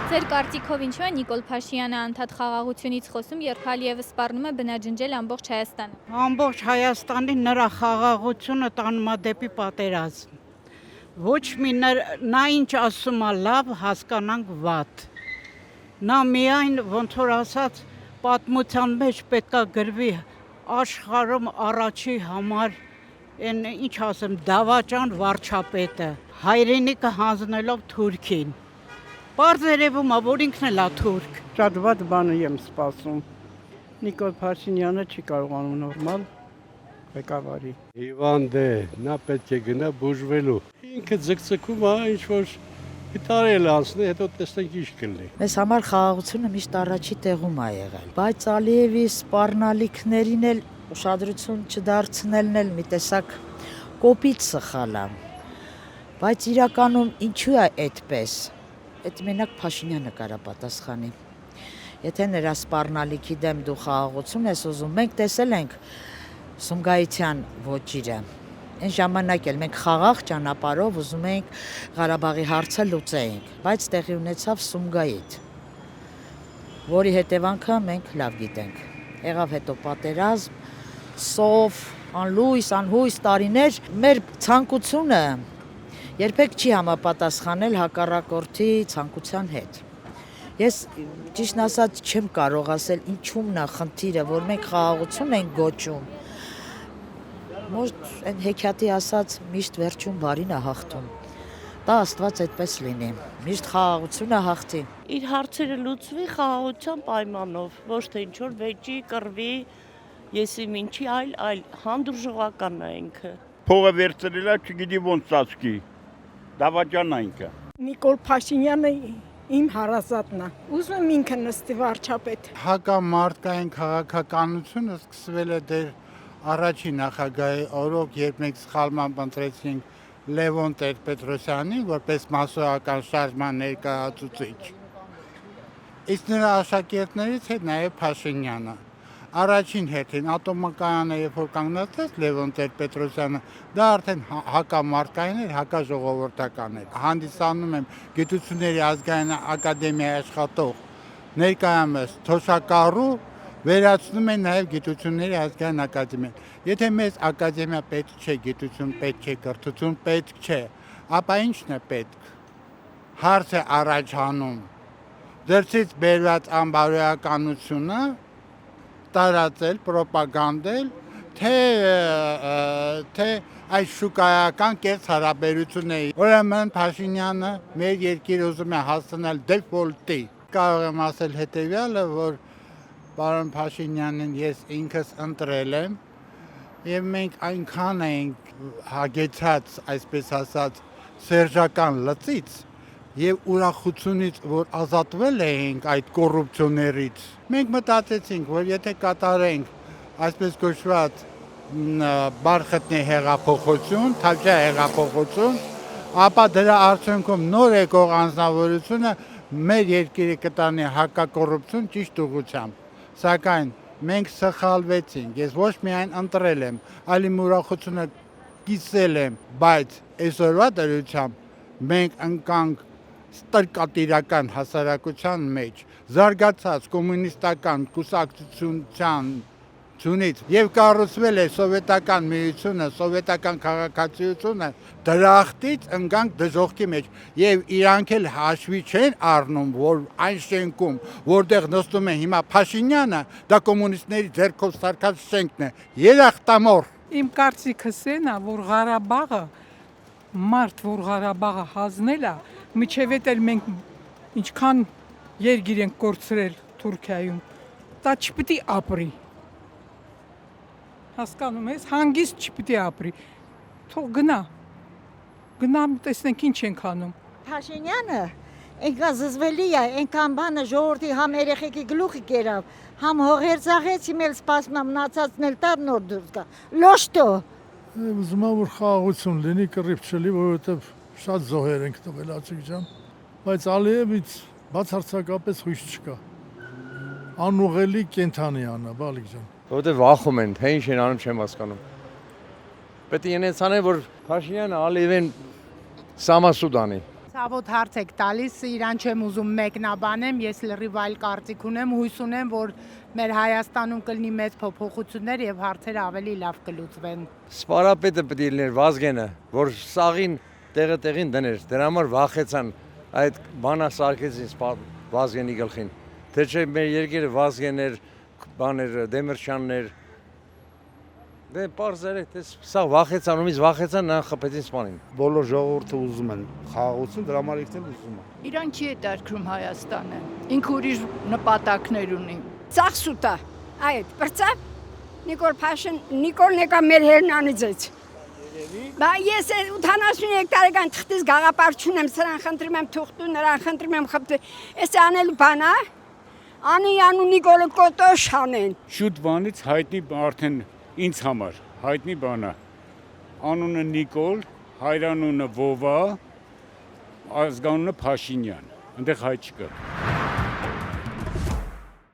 Ձեր կարծիքով ինչու է Նիկոլ Փաշինյանը անդադ խաղաղությունից խոսում, երբ Ալիևը սպառնում է բնաջնջել ամբողջ Հայաստանը։ Ամբողջ Հայաստանի նրա խաղաղությունը տանում է դեպի պատերազմ։ Ոչ մի նա ինչ ասում է լավ, հասկանանք վատ։ Նա միայն ոնց որ ասած պատմության մեջ պետքա գրվի աշխարհում առաջի համար այն ինչ ասեմ դավաճան վարչապետը, հայրենիքը հանձնելով Թուրքին։ Պարզ երևում է, որ ինքն էլ է թուրք։ Շատ վատ բան եմ սպասում։ Նիկոլ Փաշինյանը չի կարողանում նորմալ ղեկավարի։ Հիվանդ է, նա պետք է գնա բուժվելու։ Ինքը ձգձգում է, ինչ որ գիտարել անցնի, հետո տեսնենք ինչ կլինի։ Մեզ համար խաղաղությունը միշտ առաջի տեղում է եղել։ Բայց Ալիևի սպառնալիքներին էլ ուշադրություն չդարձնելն էլ մի տեսակ կոպիտ սխալ է։ Բայց իրականում ինչու է այդպես։ Այդ մենակ Փաշինյանը կարա պատասխանի։ Եթե նրա սպառնալիքի դեմ դու խաղաղություն ես ուզում, մենք տեսել ենք Սումգայիթյան ոճիրը։ Այն ժամանակ էլ մենք խաղաղ ճանապարհով ուզում էինք Ղարաբաղի հարցը լուծեինք, բայց տեղի ունեցավ Սումգայիթ, որի հետևանքը մենք լավ գիտենք։ Եղավ հետո պատերազմ, սով, անհույս տարիներ, մեր ցանկությունը երբեք չի համապատասխանել հակառակորդի ցանկության հետ։ Ես ճիշտ ասած չեմ կարող ասել ինչումն է խնդիրը, որ մենք խաղաղություն ենք գոչում։ Մոտ այն հեքիաթի ասած միշտ վերջում բարին է հաղթում։ Դա Աստված այդպես լինի։ Միշտ խաղաղությունը հաղթի։ Իր հարցերը լուծվի խաղաղության պայմանով, ոչ թե ինչ որ վեճի, կռվի, եսի ինչի այլ հանդուրժողական է ինքը։ Փողը վերցրել է, չգիտի ոնց ծածկի։ Դավաճան այնքը։ Նիկոլ Փաշինյանը իմ հարազատն է։ Ուզում եմ ինքը նստի վարչապետ։ Հակամարտկային քաղաքականությունը սկսվել է դեր առաջի նախագահի օրոք, երբ մենք սխալմամբ ընտրեցինք Լևոն Տեր-Պետրոսյանին որպես մասսոական շարժման ներկայացուցիչ։ Իսկ նրա աշակերտներից հետ նաև Փաշինյանը։ Առաջին հերթին ատոմակայանը երբ որ կանգնացած Լևոն Տեր-Պետրոսյանը, դա արդեն հակամարտկային էր, հակաժողովրդական էր։ Հանդիսանում եմ Գիտությունների ազգային ակադեմիայի աշխատող ներկայումս թոշակառու վերացնում են նաև Գիտությունների ազգային ակադեմիան։ Եթե մեզ ակադեմիա պետք չէ, գիտություն պետք չէ, կրթություն պետք չէ, ապա ի՞նչն է պետք։ Հարց է առաջանում։ Դրսից բերված անբարոյականությունը տարածել, պրոպագանդել, թե այս շուկայական կերտ հարաբերությունների։ Ուրեմն Փաշինյանը մեր երկիրը ուզում է հասցնել դեֆոլտի։ Կարող եմ ասել հետևյալը, որ պարոն Փաշինյանին ես ինքս ընտրել եմ եւ մենք այնքան ենք հագեցած, այսպես ասած, սերժական լծից եւ ուրախությունից, որ ազատվել ենք այդ կոռուպցիոներից, մենք մտածեցինք, որ եթե կատարենք այսպես կոչված բարխտնի հեղափոխություն, թավշյա հեղափոխություն, ապա դրա արդյունքում նոր եկող անձնավորությունը մեր երկիրը կտանի հակակոռուպցիոն ճիշտ ուղղությամբ։ Սակայն մենք սխալվեցինք, ես ոչ միայն ընտրել եմ, այլ իմ ուրախությունը կիսել եմ, բայց այսօրվա դրությամբ մենք ընկանք ստրկատիրական հասարակության մեջ, զարգացած կոմունիստական կուսակցությունից եւ կառուցվել է սովետական միությունը, սովետական քաղաքացիությունը, դրախտից ընկանք դժոխքի մեջ եւ իրանք էլ հաշվի չեն առնում, որ այն շենքում, որտեղ նստում է հիմա Փաշինյանը, դա կոմունիստների ձեռքով սարքած շենքն է, երախտամոռ։ Իմ կարծիքս այն է, որ Ղարաբաղը որ Ղարաբաղը հանձնել է, միջև էլ մենք ինչքան երգիր ենք կորցրել Թուրքիայում, դա չպիտի ապրի։ Հասկանում ես, հանգիստ չպիտի ապրի։ Թող գնամ տեսնենք ինչ ենք անում։ Փաշինյանը այնքան զզվելի է, այնքան բանը ժողովրդի համ երեխեքի գլուխի կերավ, համ հողերձաղեց, իմ էլ սպասում եմ մնացածն էլ տար նոր դուրս գա։ Լոշտո։ Ուզում եմ որ խաղաղություն լինի, կռիվ չլինի, որովհետև շատ զոհեր ենք տվել Աջիկ ջան, բայց Ալիևից բացարձակապես հույս չկա։ Անուղելի կենթանի անա, Ալիկ ջան։ Որովհետև վախում են, թե ինչ են անում չեմ հասկանում։ Պետք է ինձ անեն, որ Փաշինյանը Ալիևին սամասուդ անի։ Ցավոտ հարց եք տալիս, իրան չեմ ուզում մեկնաբանեմ, ես լրիվ այլ կարծիք ունեմ, հույս ունեմ, որ մեր Հայաստանում կլինի մեծ փոփոխություններ եւ հարցերը ավելի լավ կլուծվեն։ Սպարապետը պետք է լիներ Վազգենը, որ սաղին տեղին դներ, դրա համար վախեցան այդ բանա սարքեցին Վազգենի գլխին։ Թե չէ մեր երկիրը Վազգեներ, բաներ, Դեմիրճյաններ, դե պարզեր է, սա վախեցան, ումից վախեցան, նրան խփեցին սպանին։ Բոլոր ժողովուրդը ուզում են խաղաղություն, դրա համար ինքն էլ ուզում է։ Իրան չի է դարքրում Հայաստանը, ինքը ուրիշ նպատակներ ունի։ Ծախսուտա, այդ, բրծավ, Նիկոլն եկա մեր հերնանիձեց։ Բա ես 83 տարեկան թղթից գաղապարչուն եմ, սրան խնդրում եմ թուղթու, նրան խնդրում եմ խփտու, ես անելու բանա, անի անու Նիկոլը կոտոշ անեն։ Շուտ բանից հայտնի արդեն ինձ համար, հայտնի բանա, անունը Նիկոլ, հայրանունը Վովա, ազգանունը Փաշինյան, ընդեղ հայ չկա։